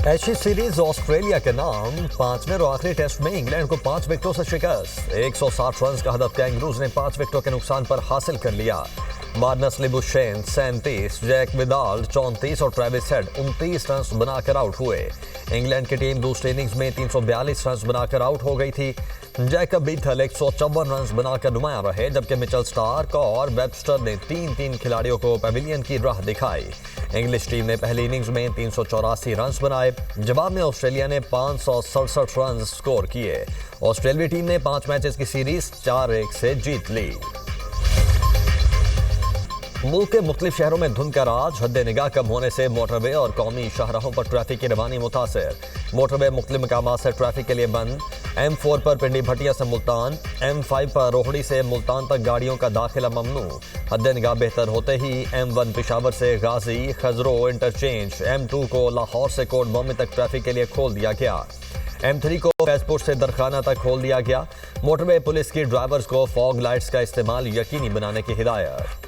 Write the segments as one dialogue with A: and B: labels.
A: Ashes series Australia के नाम। पांचवें और आखिरी टेस्ट में इंग्लैंड को 5 विकेटों से शिकस्त। 160 रन का हदफ कैंगरूज ने 5 विकेटों के नुकसान पर हासिल कर लिया। मार्नस लिबुशेन 37, जैक विदाल 34 और ट्रेविस हेड 29 रन बनाकर आउट हुए। इंग्लैंड की टीम दूसरी इनिंग्स में 342 रन बनाकर आउट हो गई थी। जैकब बीथल 154 रन बनाकर नुमायां रहे, जबकि मिचेल स्टार्क और वेबस्टर ने 3-3 खिलाड़ियों को पवेलियन की राह दिखाई। इंग्लिश टीम ने पहली इनिंग्स में 384 रन बनाए। जवाब में ऑस्ट्रेलिया ने 567 रन स्कोर किए। ऑस्ट्रेलियाई टीम ने 5 मैचेस की सीरीज 4-1 से जीत ली। मुल्क के मुख्तलिफ शहरों में धुंध का राज। हद निगाह कम होने से मोटरवे और कौमी शाहराहों पर ट्रैफिक की रवानी मुतासर। मोटरवे मुख्तलिफ मकामात से ट्रैफिक के लिए बंद। M4 पर पिंडी भटिया से मुल्तान, M5 पर रोहड़ी से मुल्तान तक गाड़ियों का दाखिला ममनू। हद निगाह बेहतर होते ही M1 पेशावर से गाजी खजरो इंटरचेंज, M2 को लाहौर से कोट मोमी तक ट्रैफिक के लिए खोल दिया गया। M3 को फैजपुर से दरखाना तक खोल दिया गया। मोटरवे पुलिस की ड्राइवर्स को फॉग लाइट्स का इस्तेमाल यकीनी बनाने की हिदायत।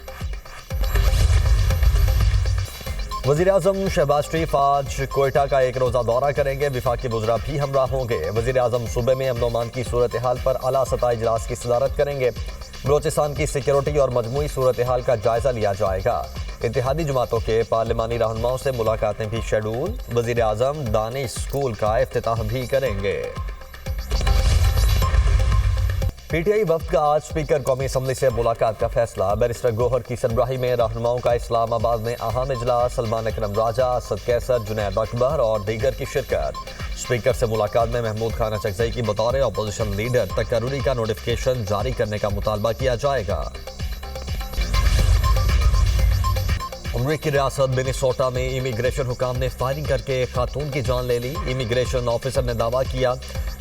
A: वज़ीर-ए-आज़म शहबाज शरीफ आज कोयटा का एक रोज़ा दौरा करेंगे। वफाकी वज़रा भी हमरा होंगे। वज़ीर-ए-आज़म सूबे में अमन अमान की सूरत हाल पर आला सतह इजलास की सदारत करेंगे। बलोचिस्तान की सिक्योरिटी और मजमूई सूरत हाल का जायजा लिया जाएगा। इत्तेहादी जमातों के पार्लिमानी रहनुमाओं से मुलाकातें भी शेड्यूल। वज़ीर-ए-आज़म दानिश स्कूल का इफ्तिताह भी करेंगे। पीटीआई वफ्द का आज स्पीकर कौमी असम्बली से मुलाकात का फैसला। बैरिस्टर गोहर की सरबराही में रहनुमाओं का इस्लामाबाद में अहम इजलास। सलमान अकरम राजा, असद कैसर, जुनैद अकबर और दीगर की शिरकत। स्पीकर से मुलाकात में महमूद खान चकजई की बतौर अपोजिशन लीडर तकर्रुरी का नोटिफिकेशन जारी करने का मुतालबा किया जाएगा। अमरीकी रियासत मिनेसोटा में इमिग्रेशन हुकाम ने फायरिंग करके एक खातून की जान ले ली। इमिग्रेशन ऑफिसर ने दावा किया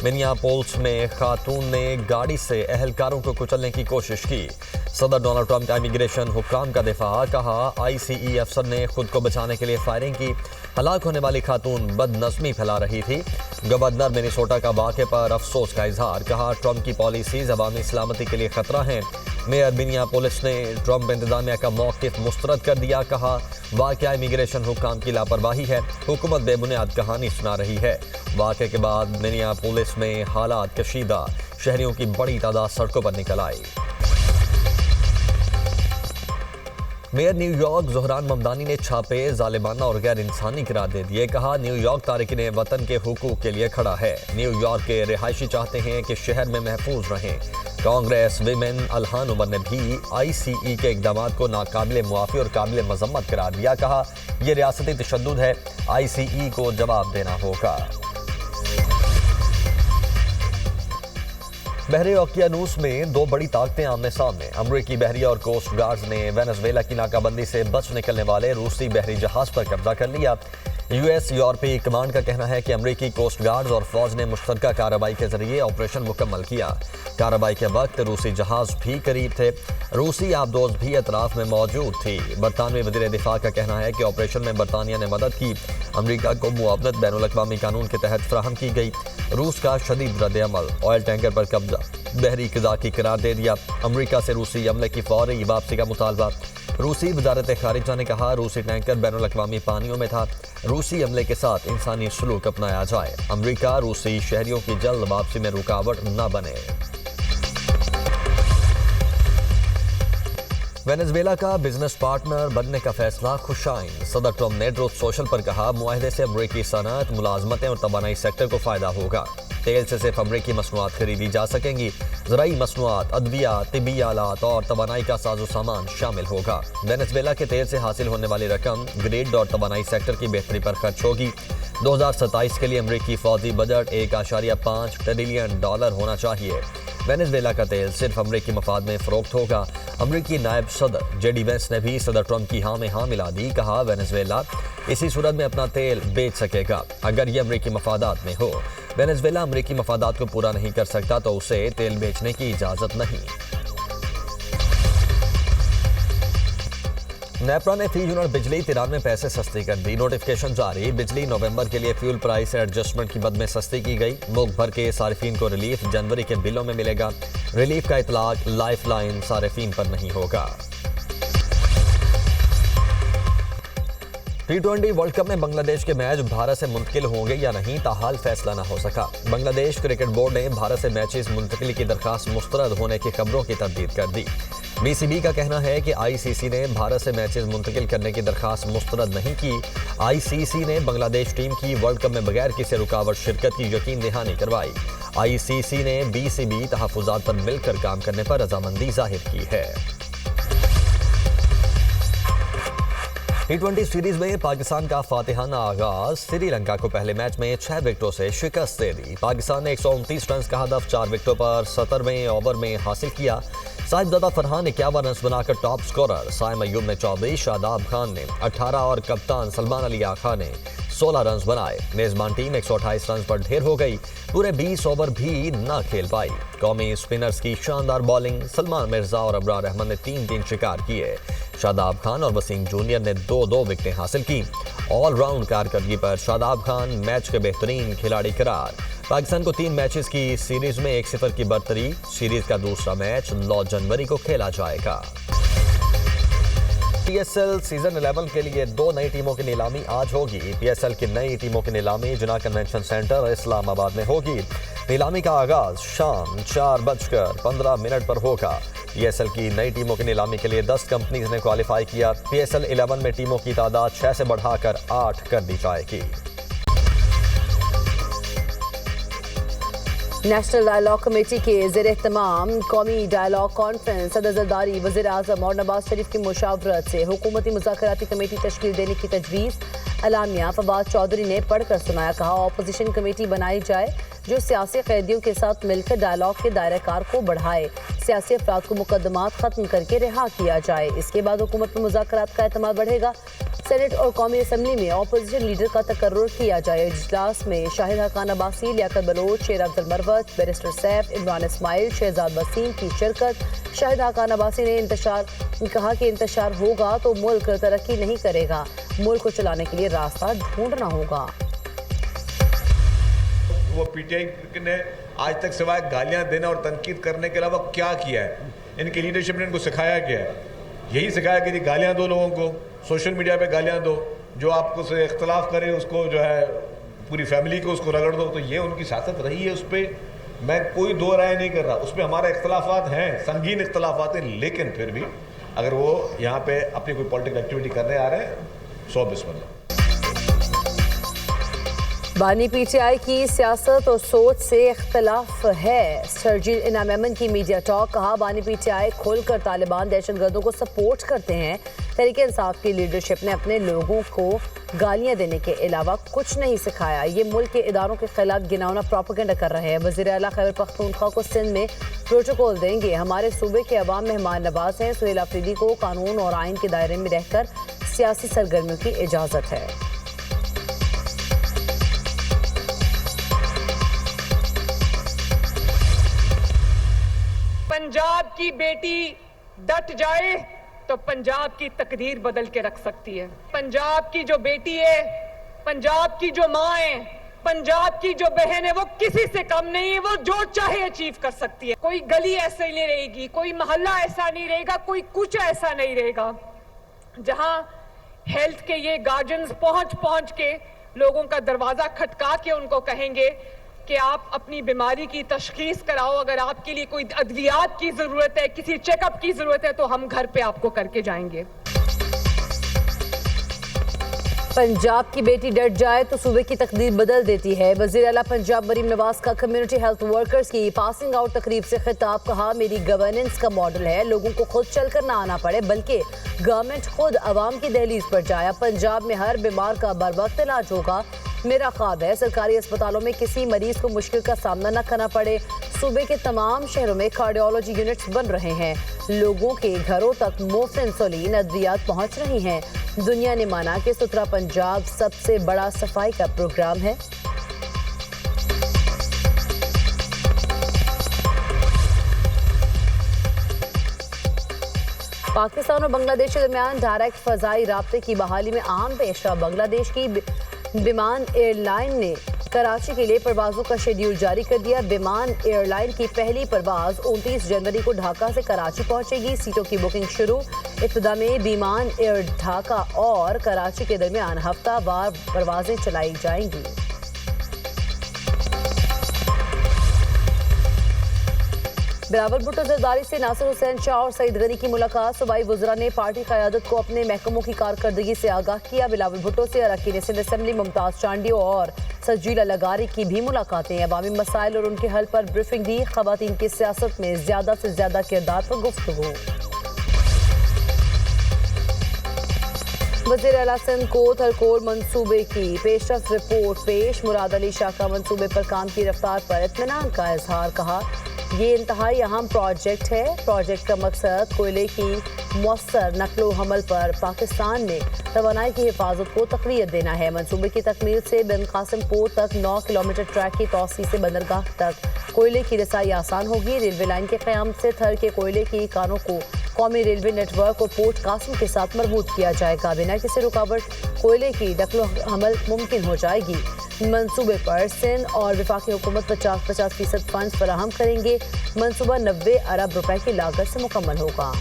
A: मिनियापोलिस में खातून ने गाड़ी से अहलकारों को कुचलने की कोशिश की। सदर डोनाल्ड ट्रंप का इमिग्रेशन हुकाम का दिफा। कहा ICE अफसर ने खुद को बचाने के लिए फायरिंग की। हलाक होने वाली खातून बदनज़मी फैला रही थी। गवर्नर मिनेसोटा का वाक़े पर अफसोस का इजहार। कहा ट्रंप की पॉलिसीज अवामी सलामती के लिए खतरा हैं। मेयर मिनियापोलिस ने ट्रंप इंतजामिया का मौक़िफ़ मुस्तरद कर दिया। कहा वाक़या इमिग्रेशन हुकाम की लापरवाही है। हुकूमत बेबुनियाद कहानी सुना रही है। वाक़े के बाद मिनियापोलिस में हालात कशीदा। शहरियों की बड़ी तादाद सड़कों पर निकल आई। मेयर न्यूयॉर्क ज़ोहरान ममदानी ने छापे जालिमाना और गैर इंसानी करार दे दिए। कहा न्यूयॉर्क तारिकीन वतन के हुकूक के लिए खड़ा है। न्यूयॉर्क के रिहायशी चाहते हैं कि शहर में महफूज रहें। कांग्रेस विमेन अलहान उमर ने भी ICE के इकदाम को नाकाबिल मुआफ़ी और काबिल मजम्मत करार दिया। कहा यह रियासती तशद्दुद है, ICE को जवाब देना होगा। बहरे ओकियानूस में 2 बड़ी ताकतें आमने सामने। अमरीकी बहरिया और कोस्ट गार्ड्स ने वेनेजुएला की नाकाबंदी से बच निकलने वाले रूसी बहरी जहाज पर कब्जा कर लिया। US यूरोपीय कमांड का कहना है कि अमरीकी कोस्ट गार्ड्स और फौज ने मुश्तरका कार्रवाई के जरिए ऑपरेशन मुकम्मल किया। कार्रवाई के वक्त रूसी जहाज भी करीब थे। रूसी आबदोज भी अतराफ में मौजूद थी। बरतानवी वज़ीर दिफा का कहना है कि ऑपरेशन में बरतानिया ने मदद की। अमरीका को मुआवनत बैनुल-अक़वामी कानून के तहत फराहम की गई। रूस का शदीद रद्द-ए-अमल। ऑयल टैंकर पर कब्जा बहरी क़ज़ा की करार दे दिया। अमरीका से रूसी अमले की फौरी वापसी का मुतालबा। रूसी वज़ारत ख़ारिजा ने कहा रूसी टैंकर बैनुल-अक़वामी पानियों में था। रूसी अमले के साथ इंसानी सलूक अपनाया जाए। अमरीका रूसी शहरियों की जल्द वापसी में रुकावट न बने। वेनेजुएला का बिजनेस पार्टनर बनने का फैसला खुशाइन। सदर ट्रंप ने ट्रूथ सोशल पर कहा मुआहदे से अमरीकी सनअत, मुलाजमतें और तवानाई सेक्टर को फ़ायदा होगा। तेल से सिर्फ अमरीकी मसनूआत खरीदी जा सकेंगी। ज़राई मसनूआत, अद्विया, तिब्बी आलात और तवानाई का साजो सामान शामिल होगा। वेनेजुएला के तेल से हासिल होने वाली रकम ग्रिड और तवानाई सेक्टर की बेहतरी पर खर्च होगी। 2027 के लिए अमरीकी फौजी बजट $1.5 ट्रिलियन होना चाहिए। वेनेजुएला का तेल सिर्फ अमरीकी मफाद में फ़रोख्त होगा। अमरीकी नायब सदर JD वेंस ने भी सदर ट्रंप की हाँ में हाँ मिला दी। कहा वेनेजुएला इसी सूरत में अपना तेल बेच सकेगा अगर ये अमरीकी मफादात में हो। वेनेजुएला अमरीकी मफादात को पूरा नहीं कर सकता तो उसे तेल बेचने की इजाज़त नहीं। नेपरा ने फी यूनिट बिजली 93 पैसे सस्ती कर दी। नोटिफिकेशन जारी। बिजली नवंबर के लिए फ्यूल प्राइस एडजस्टमेंट की बद में सस्ती की गई। मुल्क भर के सारिफीन को रिलीफ जनवरी के बिलों में मिलेगा। रिलीफ का इतलाक लाइफ लाइन सारिफीन पर नहीं होगा। T20 वर्ल्ड कप में बांग्लादेश के मैच भारत से मुंतकिल होंगे या नहीं, ताहाल फैसला न हो सका। बांग्लादेश क्रिकेट बोर्ड ने भारत से मैचेस मुंतकिली की दरखास्त मुस्तरद होने की खबरों की तरदीद कर दी। बीसीबी का कहना है कि आईसीसी ने भारत से मैचेस मुंतकिल करने की दरखास्त मुस्तरद नहीं की। आईसीसी ने बांग्लादेश टीम की वर्ल्ड कप में बगैर किसी रुकावट शिरकत की यकीन दहानी करवाई। आईसीसी ने बीसीबी तहफुजात पर मिलकर काम करने पर रजामंदी जाहिर की है। T20 सीरीज में पाकिस्तान का फातिहाना आगाज। श्रीलंका को पहले मैच में 6 विकेटों से शिकस्त दे दी। पाकिस्तान ने 129 रन का हदफ 4 विकेटों पर 17वें ओवर में हासिल किया। साहिबजादा फरहान 51 रन बनाकर टॉप स्कोरर, साइम अयूब ने 24, शादाब खान ने 18 और कप्तान सलमान अली आखा ने 16 रन बनाए। मेजबान टीम 128 रन पर ढेर हो गई। पूरे 20 ओवर भी न खेल पाई। कौमी स्पिनर्स की शानदार बॉलिंग, सलमान मिर्जा और अबरार अहमद ने 3 शिकार किए। शादाब खान और वसीम जूनियर ने 2 विकेटें हासिल की। ऑलराउंड कारकर्दगी पर शादाब खान मैच के बेहतरीन खिलाड़ी करार। पाकिस्तान को 3 मैचेस की सीरीज में 1-0 की बरतरी। सीरीज का दूसरा मैच 9 जनवरी को खेला जाएगा। पीएसएल सीजन 11 के लिए 2 नई टीमों की नीलामी आज होगी। पीएसएल की नई टीमों की नीलामी जिना कन्वेंशन सेंटर इस्लामाबाद में होगी। नीलामी का आगाज शाम 4:15 पर होगा। पीएसएल की नई टीमों की नीलामी के लिए 10 कंपनीज ने क्वालिफाई किया। पीएसएल 11 में टीमों की तादाद 6 से बढ़ाकर 8 कर दी जाएगी।
B: नेशनल डायलॉग कमेटी के ज़ेर-ए-एहतमाम कौमी डायलॉग कॉन्फ्रेंस सदर ज़रदारी वज़ीर आज़म और नवाज शरीफ की मुशावरत से हुकूमती मुज़ाकराती कमेटी तश्कील देने की तजवीज़। अलामिया फवाद चौधरी ने पढ़कर सुनाया। कहा ऑपोजिशन कमेटी बनाई जाए जो सियासी कैदियों के साथ मिलकर डायलॉग के दायरे कार को बढ़ाए। सियासी अफराद को मुकदमात खत्म करके रिहा किया जाए। इसके बाद हुकूमत में मुज़ाकरात का एतमाद बढ़ेगा। सेनेट और कौमी असम्बली में ऑपोजिशन लीडर का तकर्रुर किया जाए। इजलास में शाहिद हकान अब्बासी, लियाकत बलोच, शेर अब्दुल मरवत, बैरिस्टर सैफ, इमरान इस्माइल, शहजाद वसीम की शिरकत। शाहिद हकान अब्बासी ने कहा कि इंतशार होगा तो मुल्क तरक्की नहीं करेगा। मुल्क को चलाने के लिए रास्ता ढूंढना होगा।
C: वो पीटीआई ने आज तक सिवाय गालियां देना और तनकीद करने के अलावा क्या किया है? इनकी लीडरशिप ने इनको सिखाया क्या है? यही सिखाया कि गालियां दो लोगों को, सोशल मीडिया पे गालियां दो, जो आपको से इख्तलाफ करे उसको जो है पूरी फैमिली को उसको रगड़ दो। तो ये उनकी सियासत रही है। उस पर मैं कोई दो राय नहीं कर रहा। उस पर हमारे इख्तलाफात हैं, संगीन इख्तलाफात हैं, लेकिन फिर भी अगर वो यहाँ पे अपनी कोई पॉलिटिकल एक्टिविटी करने आ रहे हैं 100 बिस्मिल्लाह।
B: बानी पीटीआई की सियासत और सोच से इख्तलाफ है। शर्जील इनाम अमन की मीडिया टॉक। कहा बानी पीटीआई खोलकर तालिबान दहशतगर्दों को सपोर्ट करते हैं। तहरीक इंसाफ की लीडरशिप ने अपने लोगों को गालियां देने के अलावा कुछ नहीं सिखाया। ये मुल्क के इदारों के खिलाफ घिनौना प्रोपेगेंडा कर रहे हैं। वज़ीर आला खैबर पख्तूनख्वा को सिंध में प्रोटोकॉल देंगे। हमारे सूबे के अवाम मेहमान नवाज हैं। सुहेल अफरीदी को कानून और आइन के दायरे में रहकर सियासी सरगर्मियों की इजाज़त है।
D: पंजाब की बेटी डट जाए तो पंजाब की तकदीर बदल के रख सकती है। पंजाब की जो बेटी है, पंजाब की जो माँ है, पंजाब की जो बहन है, वो किसी से कम नहीं है। वो जो चाहे अचीव कर सकती है। कोई गली ऐसे नहीं रहेगी, कोई मोहल्ला ऐसा नहीं रहेगा, कोई कुछ ऐसा नहीं रहेगा जहां हेल्थ के ये गार्जियंस पहुंच के लोगों का दरवाजा खटका के उनको कहेंगे कि आप अपनी बीमारी की तशखीस कराओ। अगर आपके लिए कोई अद्वियात की जरूरत है, किसी चेकअप की जरूरत है, तो हम घर पे आपको करके जाएंगे।
B: पंजाब की बेटी डट जाए तो सूबे की तकदीर बदल देती है। वज़ीर आला पंजाब मरीम नवाज का कम्युनिटी हेल्थ वर्कर्स की पासिंग आउट तकरीब से खिताब। कहा मेरी गवर्नेंस का मॉडल है, लोगों को खुद चलकर ना आना पड़े बल्कि गवर्नमेंट खुद अवाम की दहलीज पर जाए। पंजाब में हर बीमार का बर वक्त इलाज होगा। मेरा ख्वाब है सरकारी अस्पतालों में किसी मरीज को मुश्किल का सामना न करना पड़े। सूबे के तमाम शहरों में कार्डियोलॉजी यूनिट्स बन रहे हैं। लोगों के घरों तक मुफ्त इंसुलिन अद्वियात पहुंच रही हैं। दुनिया ने माना कि सुथरा पंजाब सबसे बड़ा सफाई का प्रोग्राम है। पाकिस्तान और बांग्लादेश के दरमियान डायरेक्ट फजाई राब्ते की बहाली में अहम पेशरफ। बांग्लादेश की विमान एयरलाइन ने कराची के लिए परवाजों का शेड्यूल जारी कर दिया। विमान एयरलाइन की पहली परवाज 29 जनवरी को ढाका से कराची पहुंचेगी। सीटों की बुकिंग शुरू। इब्तिदा में विमान एयर ढाका और कराची के दरमियान हफ्तावार परवाजें चलाई जाएंगी। बिलावल भुट्टो जरदारी से नासिर हुसैन शाह और सईद गनी की मुलाकात। सूबाई वुज़रा ने पार्टी क़यादत को अपने महकमों की कारकर्दगी से आगाह किया। बिलावल भुट्टो से अरकान सिंध असेंबली मुमताज़ चांडियो और सजीला लगारी की भी मुलाकातें। अवामी मसाइल और उनके हल पर ब्रीफिंग दी। ख़वातीन की सियासत में ज़्यादा से ज़्यादा किरदार पर गुफ्तगू। वज़ीर आला सिंध को थलकोर मंसूबे की पेशरफ रिपोर्ट पेश। मुराद अली शाह का मंसूबे पर काम की रफ्तार पर इत्मीनान का इजहार। कहा, ये इंतहाई अहम प्रोजेक्ट है। प्रोजेक्ट का मकसद कोयले की मौसर नकलो हमल पर पाकिस्तान में तवानाई की हिफाजत को तक़वियत देना है। मंसूबे की तकमील से बिन कासिम पोर्ट तक 9 किलोमीटर ट्रैक की तोसी से बंदरगाह तक कोयले की रसाई आसान होगी। रेलवे लाइन के क़याम से थर के कोयले की कानों को कौमी रेलवे नेटवर्क और पोर्ट कासिम के साथ मरबूत किया जाएगा। बिना किसी रुकावट कोयले की नकलो हमल मुमकिन हो जाएगी। मंसूबे पर सिंध और वफाकी हुकूमत 50-50% फंड फराहम करेंगे। मंसूबा 90 अरब रुपए की लागत से मुकम्मल होगा।